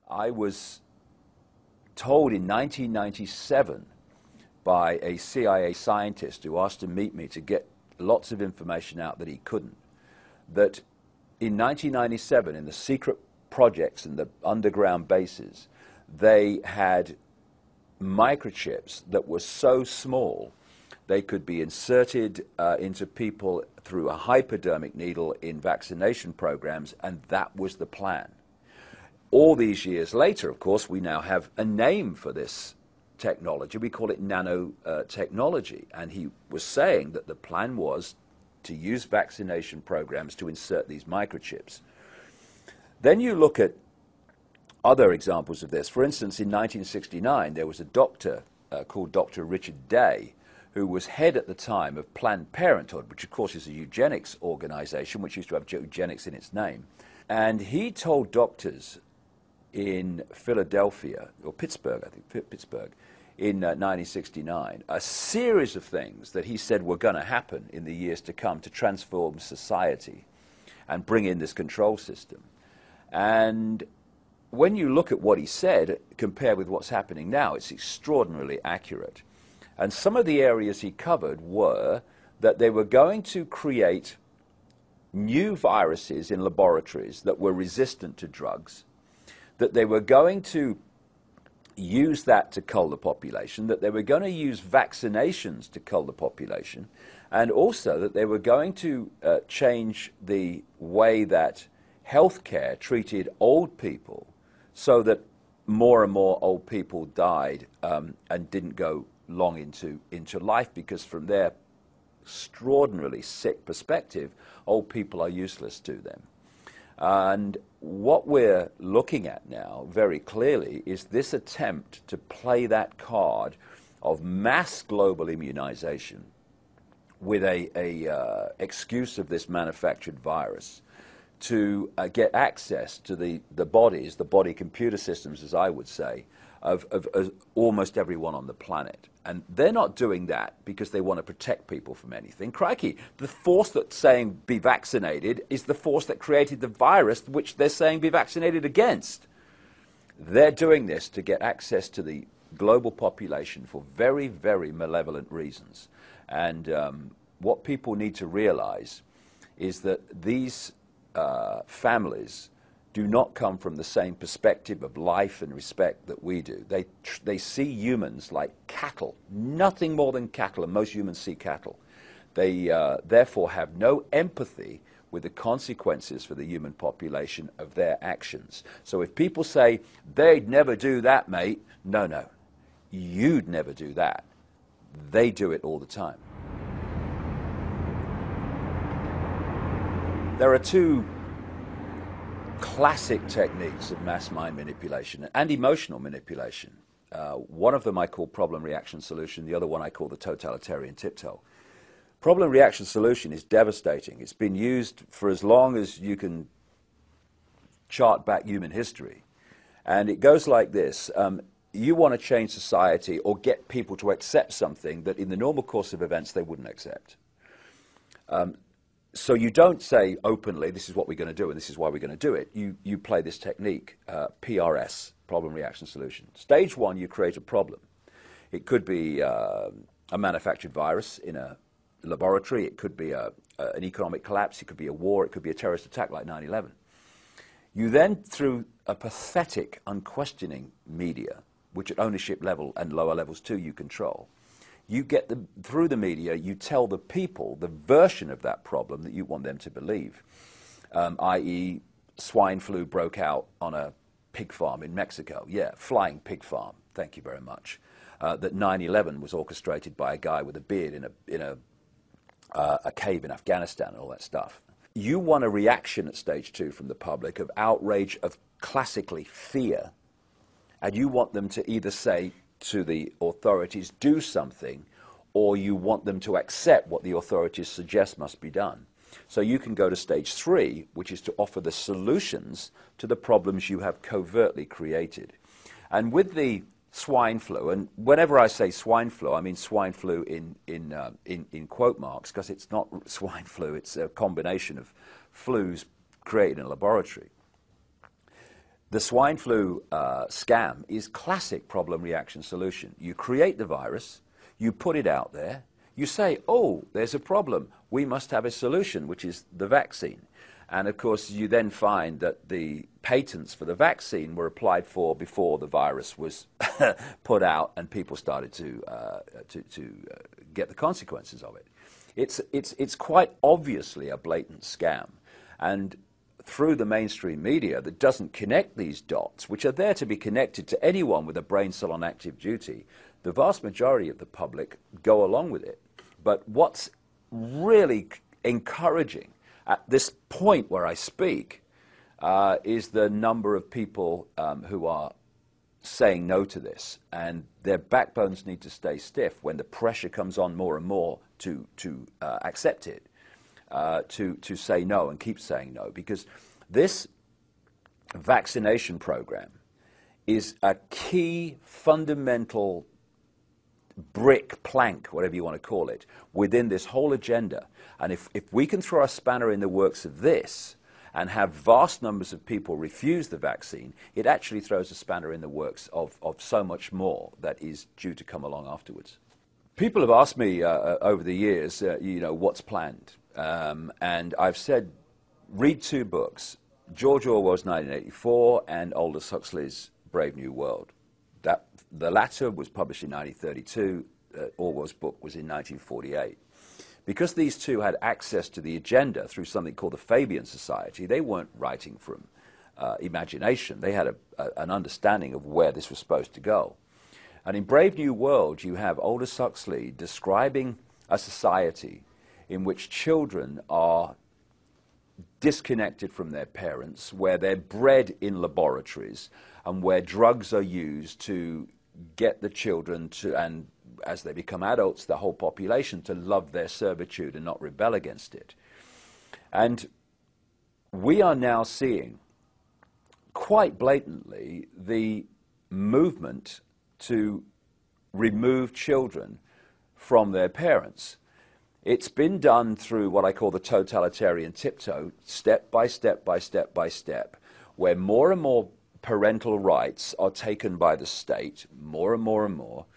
I was told in 1997 by a CIA scientist who asked to meet me to get lots of information out that he couldn't, that in 1997, in the secret projects and the underground bases, they had microchips that were so small they could be inserted into people through a hypodermic needle in vaccination programs, and that was the plan. All these years later, of course, we now have a name for this technology. We call it nanotechnology. And he was saying that the plan was to use vaccination programs to insert these microchips. Then you look at other examples of this. For instance, in 1969, there was a doctor called Dr. Richard Day, who was head at the time of Planned Parenthood, which of course is a eugenics organization, which used to have eugenics in its name. And he told doctors in Philadelphia, or Pittsburgh, I think, Pittsburgh, in 1969, a series of things that he said were going to happen in the years to come to transform society and bring in this control system. And when you look at what he said, compared with what's happening now, it's extraordinarily accurate. And some of the areas he covered were that they were going to create new viruses in laboratories that were resistant to drugs, that they were going to use that to cull the population, that they were going to use vaccinations to cull the population, and also that they were going to change the way that healthcare treated old people so that more and more old people died and didn't go long into life, because from their extraordinarily sick perspective, old people are useless to them. And what we're looking at now very clearly is this attempt to play that card of mass global immunization with a excuse of this manufactured virus to get access to the bodies, the body computer systems, as I would say, of almost everyone on the planet. And they're not doing that because they want to protect people from anything. Crikey, the force that's saying be vaccinated is the force that created the virus which they're saying be vaccinated against. They're doing this to get access to the global population for very, very malevolent reasons. And what people need to realize is that these families do not come from the same perspective of life and respect that we do. They see humans like cattle, nothing more than cattle, and most humans see cattle. They therefore have no empathy with the consequences for the human population of their actions. So if people say, they'd never do that, mate, no, you'd never do that. They do it all the time. There are two classic techniques of mass mind manipulation and emotional manipulation. One of them I call problem, reaction, solution. The other one I call the totalitarian tiptoe. Problem, reaction, solution is devastating. It's been used for as long as you can chart back human history. And it goes like this. You want to change society or get people to accept something that in the normal course of events they wouldn't accept. So you don't say openly, this is what we're going to do and this is why we're going to do it. You play this technique, PRS, problem, reaction, solution. Stage one, you create a problem. It could be a manufactured virus in a laboratory. It could be an economic collapse. It could be a war. It could be a terrorist attack like 9/11. You then, through a pathetic, unquestioning media, which at ownership level and lower levels too you control, you get through the media, you tell the people the version of that problem that you want them to believe, i.e. swine flu broke out on a pig farm in Mexico. Yeah, flying pig farm, thank you very much. That 9/11 was orchestrated by a guy with a beard in a cave in Afghanistan and all that stuff. You want a reaction at stage two from the public of outrage, of classically fear, and you want them to either say to the authorities, do something, or you want them to accept what the authorities suggest must be done. So you can go to stage three, which is to offer the solutions to the problems you have covertly created. And with the swine flu, and whenever I say swine flu, I mean swine flu in quote marks, because it's not swine flu, it's a combination of flus created in a laboratory. The swine flu scam is classic problem reaction solution. You create the virus, you put it out there, you say, oh, there's a problem, we must have a solution, which is the vaccine. And of course, you then find that the patents for the vaccine were applied for before the virus was put out and people started to get the consequences of it. It's quite obviously a blatant scam. And through the mainstream media that doesn't connect these dots, which are there to be connected to anyone with a brain cell on active duty, the vast majority of the public go along with it. But what's really encouraging at this point where I speak is the number of people who are saying no to this, and their backbones need to stay stiff when the pressure comes on more and more to accept it, to say no and keep saying no, because this vaccination program is a key fundamental brick, plank, whatever you want to call it, within this whole agenda. And if we can throw a spanner in the works of this and have vast numbers of people refuse the vaccine, it actually throws a spanner in the works of so much more that is due to come along afterwards. People have asked me over the years, what's planned? And I've said, read two books, George Orwell's 1984 and Aldous Huxley's Brave New World. The latter was published in 1932, Orwell's book was in 1948. Because these two had access to the agenda through something called the Fabian Society, they weren't writing from imagination. They had an understanding of where this was supposed to go. And in Brave New World, you have Aldous Huxley describing a society in which children are disconnected from their parents, where they're bred in laboratories, and where drugs are used to get the children to, and as they become adults, the whole population, to love their servitude and not rebel against it. And we are now seeing quite blatantly the movement to remove children from their parents. It's been done through what I call the totalitarian tiptoe, step by step by step by step, where more and more parental rights are taken by the state, more and more and more,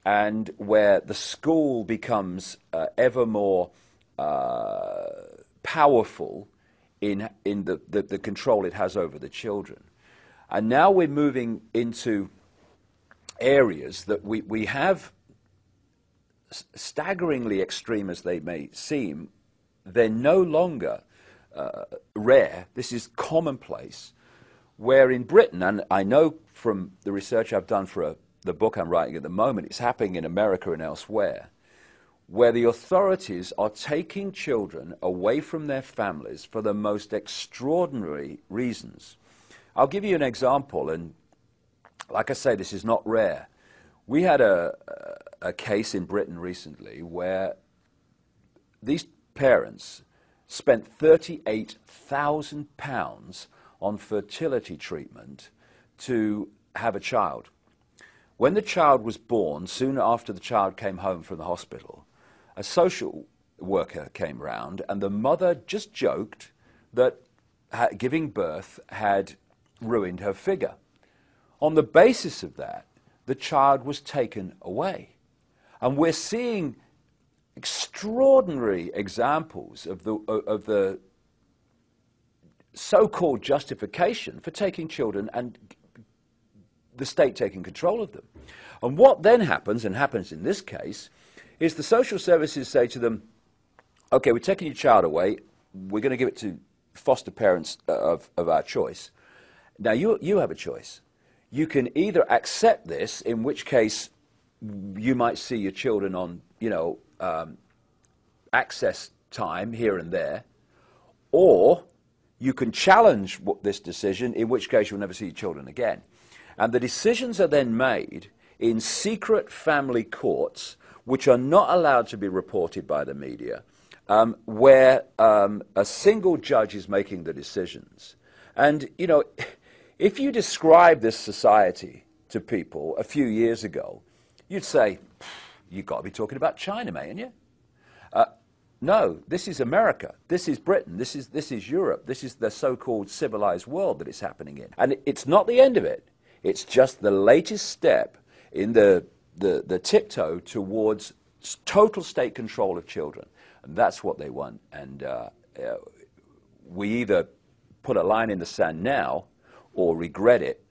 and where the school becomes ever more powerful in the control it has over the children. And now we're moving into areas that we have, staggeringly extreme as they may seem, they're no longer rare. This is commonplace, where in Britain, and I know from the research I've done for the book I'm writing at the moment, it's happening in America and elsewhere, where the authorities are taking children away from their families for the most extraordinary reasons. I'll give you an example, and like I say, this is not rare. We had a case in Britain recently where these parents spent £38,000 on fertility treatment to have a child. When the child was born, soon after the child came home from the hospital, a social worker came round, and the mother just joked that giving birth had ruined her figure. On the basis of that, the child was taken away. And we're seeing extraordinary examples of the so-called justification for taking children and the state taking control of them. And what then happens, and happens in this case, is the social services say to them, okay, we're taking your child away, we're going to give it to foster parents of our choice. Now you have a choice. You can either accept this, in which case you might see your children on, access time here and there, or you can challenge this decision, in which case you'll never see your children again. And the decisions are then made in secret family courts, which are not allowed to be reported by the media, where a single judge is making the decisions. And, if you describe this society to people a few years ago, you'd say, you've got to be talking about China, mate, ain't you? No, this is America. This is Britain. This is Europe. This is the so-called civilized world that it's happening in. And it's not the end of it. It's just the latest step in the tiptoe towards total state control of children. And that's what they want. And we either put a line in the sand now or regret it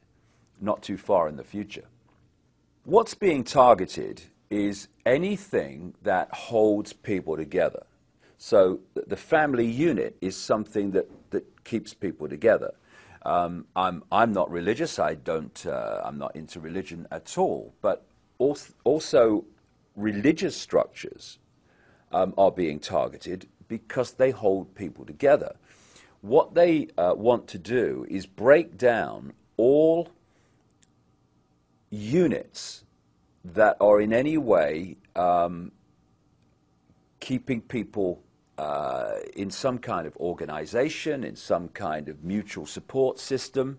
not too far in the future. What's being targeted is anything that holds people together. So the family unit is something that keeps people together. I'm not religious. I'm not into religion at all. But also religious structures are being targeted because they hold people together. What they want to do is break down all units that are in any way keeping people in some kind of organization, in some kind of mutual support system,